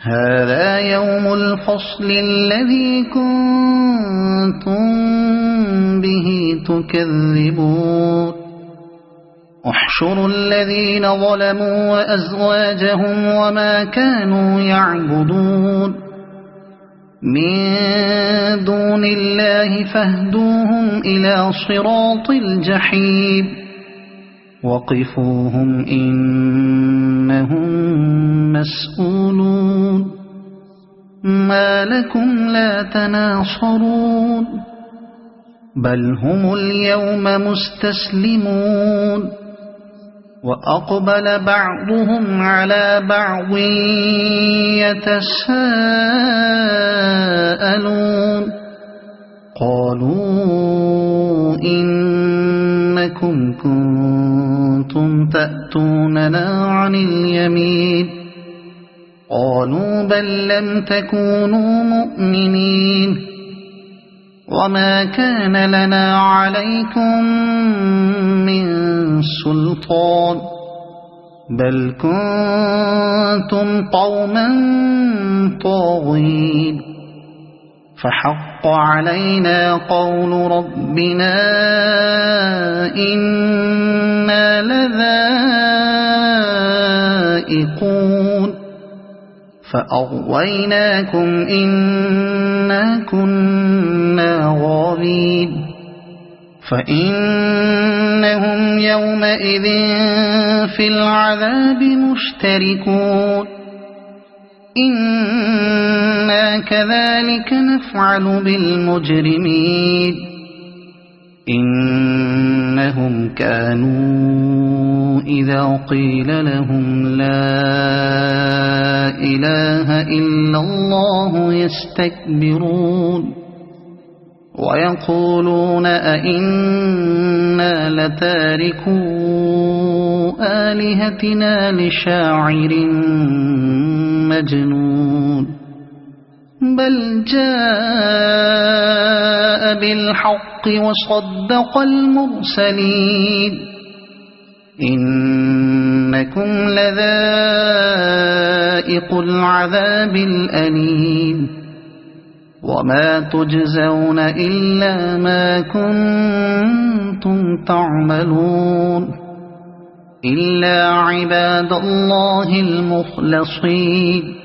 هذا يوم الفصل الذي كنتم به تكذبون احشروا الذين ظلموا وأزواجهم وما كانوا يعبدون من دون الله فاهدوهم إلى صراط الجحيم وقفوهم إنهم مسؤولون ما لكم لا تناصرون بل هم اليوم مستسلمون وأقبل بعضهم على بعض يتساءلون قالوا إنكم كنتم تأتوننا عن اليمين قالوا بل لم تكونوا مؤمنين وما كان لنا عليكم من سلطان بل كنتم قوما طاغين فحق علينا قول ربنا إنا لذائقون فأغويناكم إنا كنا غاوين فإنهم يومئذ في العذاب مشتركون إنا كذلك نفعل بالمجرمين إنهم كانوا إذا قيل لهم لا إله إلا الله يستكبرون ويقولون أئنا لتاركو آلهتنا لشاعر مجنون بل جاء بالحق وصدق المرسلين إنكم لذائق العذاب الأليم وما تجزون إلا ما كنتم تعملون إلا عباد الله المخلصين